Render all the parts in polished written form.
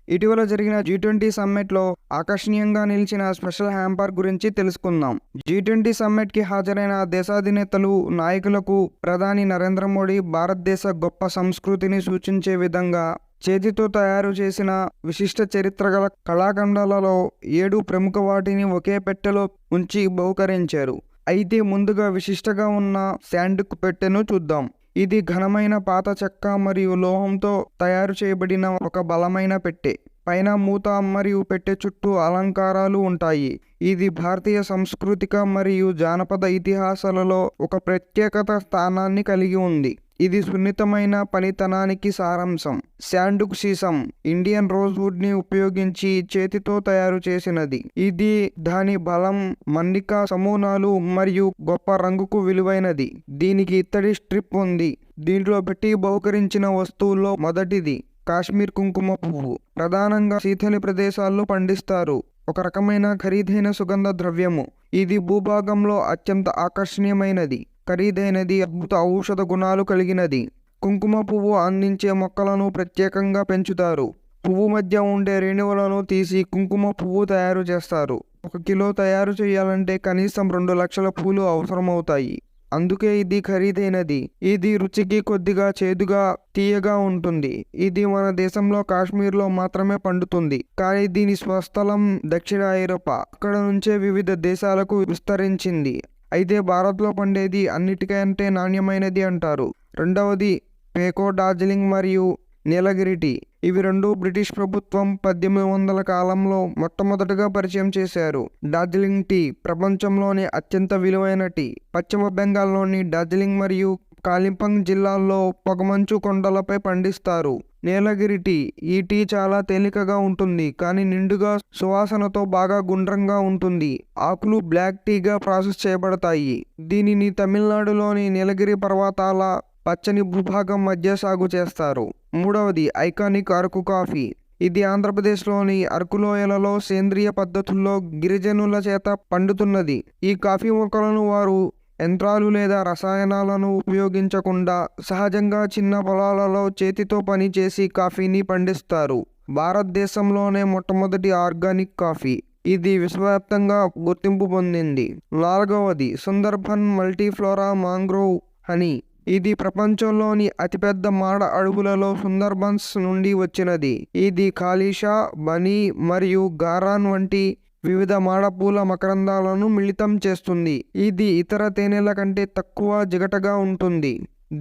ఇటీవల జరిగిన G20 సమ్మిట్లో ఆకర్షణీయంగా నిలిచిన స్పెషల్ హ్యాంపర్ గురించి తెలుసుకుందాం. G20 సమ్మిట్కి హాజరైన దేశాధినేతలు, నాయకులకు ప్రధాని నరేంద్ర మోడీ భారతదేశ గొప్ప సంస్కృతిని సూచించే విధంగా చేతితో తయారు చేసిన విశిష్ట చరిత్ర గల కళాఖండాలలో 7 ప్రముఖ వాటిని ఒకే పెట్టెలో ఉంచి బహూకరించారు. అయితే ముందుగా విశిష్టంగా ఉన్న శాండుక్ పెట్టెను చూద్దాం. ఇది ఘనమైన పాత చెక్క మరియు లోహంతో తయారు చేయబడిన ఒక బలమైన పెట్టె. పైన మూత మరియు పెట్టె చుట్టూ అలంకారాలు ఉంటాయి. ఇది భారతీయ సాంస్కృతిక మరియు జానపద ఇతిహాసాలలో ఒక ప్రత్యేకత స్థానాన్ని కలిగి ఉంది. ఇది సున్నితమైన పనితనానికి సారాంశం. శాండుక్ సీసం ఇండియన్ రోజ్వుడ్ ని ఉపయోగించి చేతితో తయారు చేసినది. ఇది దాని బలం, మన్నిక సమూనాలు మరియు గొప్ప రంగుకు విలువైనది. దీనికి ఇత్తడి స్ట్రిప్ ఉంది. దీంట్లో పెట్టి బహుకరించిన వస్తువుల్లో మొదటిది కాశ్మీర్ కుంకుమ పువ్వు. ప్రధానంగా శీతలి ప్రదేశాల్లో పండిస్తారు. ఒక రకమైన ఖరీదైన సుగంధ ద్రవ్యము. ఇది భూభాగంలో అత్యంత ఆకర్షణీయమైనది, ఖరీదైనది, అద్భుత ఔషధ గుణాలు కలిగినది. కుంకుమ పువ్వు అందించే మొక్కలను ప్రత్యేకంగా పెంచుతారు. పువ్వు మధ్య ఉండే రేణువులను తీసి కుంకుమ పువ్వు తయారు చేస్తారు. 1 కిలో తయారు చేయాలంటే కనీసం 2 లక్షల పూలు అవసరమవుతాయి. అందుకే ఇది ఖరీదైనది. ఇది రుచికి కొద్దిగా చేదుగా, తీయగా ఉంటుంది. ఇది మన దేశంలో కాశ్మీర్లో మాత్రమే పండుతుంది. కానీ దీని స్వస్థలం దక్షిణ ఐరోపా. అక్కడ నుంచే వివిధ దేశాలకు విస్తరించింది. అయితే భారత్లో పండేది అన్నిటికంటే నాణ్యమైనది అంటారు. రెండవది పేకో, డార్జిలింగ్ మరియు నీలగిరి టీ. ఇవి రెండు బ్రిటిష్ ప్రభుత్వం 1800 కాలంలో మొట్టమొదటగా పరిచయం చేశారు. డార్జిలింగ్ టీ ప్రపంచంలోనే అత్యంత విలువైన టీ. పశ్చిమ బెంగాల్లోని డార్జిలింగ్ మరియు కాలింపంగ్ జిల్లాల్లో పొగమంచు కొండలపై పండిస్తారు. నీలగిరి టీ. ఈ టీ చాలా తేలికగా ఉంటుంది, కానీ నిండుగా సువాసనతో బాగా గుండ్రంగా ఉంటుంది. ఆకులు బ్లాక్ టీగా ప్రాసెస్ చేయబడతాయి. దీనిని తమిళనాడులోని నీలగిరి పర్వతాల పచ్చని భూభాగం మధ్య సాగు చేస్తారు. మూడవది ఐకానిక్ అరకు కాఫీ. ఇది ఆంధ్రప్రదేశ్లోని అరకు లోయలలో సేంద్రియ పద్ధతుల్లో గిరిజనుల చేత పండుతున్నది. ఈ కాఫీ మొక్కలను వారు యంత్రాలు లేదా రసాయనాలను ఉపయోగించకుండా సహజంగా చిన్న పొలాలలో చేతితో పని చేసి కాఫీని పండిస్తారు. భారతదేశంలోనే మొట్టమొదటి ఆర్గానిక్ కాఫీ. ఇది విశ్వవ్యాప్తంగా గుర్తింపు పొందింది. నాలుగవది సుందర్బన్ మల్టీఫ్లోరా మాంగ్రోవ్ హనీ. ఇది ప్రపంచంలోని అతిపెద్ద మాడ అడవులలో సుందర్బన్స్ నుండి వచ్చినది. ఇది కాలీషా, బనీ మరియు గారాన్ వంటి వివిధ మాడపూల మకరందాలను మిళితం చేస్తుంది. ఇది ఇతర తేనెల కంటే తక్కువ జిగటగా ఉంటుంది.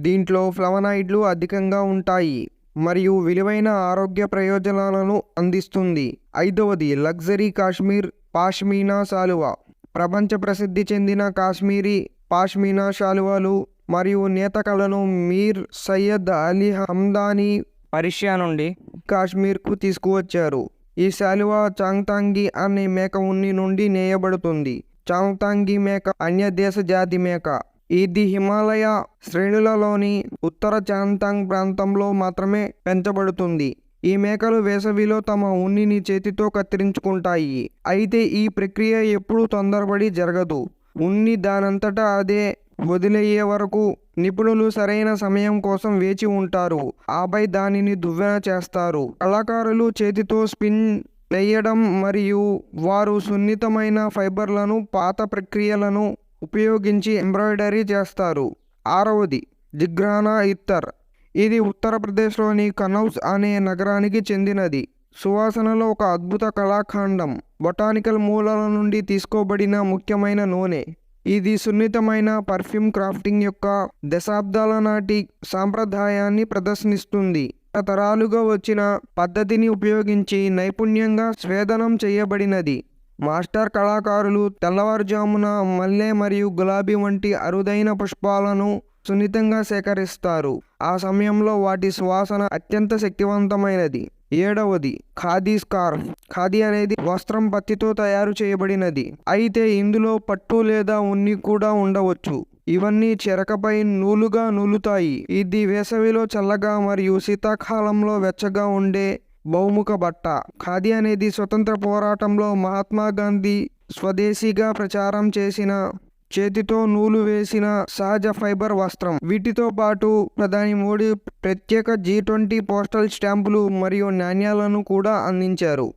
దీంట్లో ఫ్లవనాయిడ్లు అధికంగా ఉంటాయి మరియు విలువైన ఆరోగ్య ప్రయోజనాలను అందిస్తుంది. ఐదవది లగ్జరీ కాశ్మీర్ పాష్మీనా శాలువా. ప్రపంచ ప్రసిద్ధి చెందిన కాశ్మీరీ పాష్మీనా శాలువాలు మరియు నేత కళను మీర్ సయ్యద్ అలీ హమ్దానీ పర్షియా నుండి కాశ్మీర్కు తీసుకువచ్చారు. ఈ శాలువా చాంగ్తాంగి అనే మేక ఉన్ని నుండి నేయబడుతుంది. చాంగ్తాంగి మేక అన్య దేశ జాతి మేక. ఇది హిమాలయ శ్రేణులలోని ఉత్తర చాంగ్తాంగ్ ప్రాంతంలో మాత్రమే పెంచబడుతుంది. ఈ మేకలు వేసవిలో తమ ఉన్నిని చేతితో కత్తిరించుకుంటాయి. అయితే ఈ ప్రక్రియ ఎప్పుడూ తొందరపడి జరగదు. ఉన్ని దానంతటా అదే వదిలేయే వరకు నిపుణులు సరైన సమయం కోసం వేచి ఉంటారు. ఆపై దానిని దువ్వెన చేస్తారు. కళాకారులు చేతితో స్పిన్ నెయ్యడం మరియు వారు సున్నితమైన ఫైబర్లను, పాత ప్రక్రియలను ఉపయోగించి ఎంబ్రాయిడరీ చేస్తారు. ఆరవది జిగ్రానా ఇత్తర్. ఇది ఉత్తరప్రదేశ్లోని కనౌజ్ అనే నగరానికి చెందినది. సువాసనలో ఒక అద్భుత కళాఖండం. బొటానికల్ మూలాల నుండి తీసుకోబడిన ముఖ్యమైన నూనె. ఇది సున్నితమైన పర్ఫ్యూమ్ క్రాఫ్టింగ్ యొక్క దశాబ్దాల నాటి సాంప్రదాయాన్ని ప్రదర్శిస్తుంది. తరాలుగా వచ్చిన పద్ధతిని ఉపయోగించి నైపుణ్యంగా స్వేదనం చేయబడినది. మాస్టర్ కళాకారులు తెల్లవారుజామున మల్లె మరియు గులాబీ వంటి అరుదైన పుష్పాలను సున్నితంగా సేకరిస్తారు. ఆ సమయంలో వాటి సువాసన అత్యంత శక్తివంతమైనది. ఏడవది ఖాదీ స్కార్ఫ్. ఖాదీ అనేది వస్త్రం పత్తితో తయారు చేయబడినది. అయితే ఇందులో పట్టు లేదా ఉన్ని కూడా ఉండవచ్చు. ఇవన్నీ చెరకపై నూలుగా నూలుతాయి. ఇది వేసవిలో చల్లగా మరియు శీతాకాలంలో వెచ్చగా ఉండే బహుముఖ బట్ట. ఖాదీ అనేది స్వతంత్ర పోరాటంలో మహాత్మా గాంధీ స్వదేశీగా ప్రచారం చేసిన చేతితో నూలు వేసిన సహజ ఫైబర్ వస్త్రం. వీటితో పాటు ప్రధాని మోడీ ప్రత్యేక G20 పోస్టల్ స్టాంపులు మరియు నాణ్యాలను కూడా అందించారు.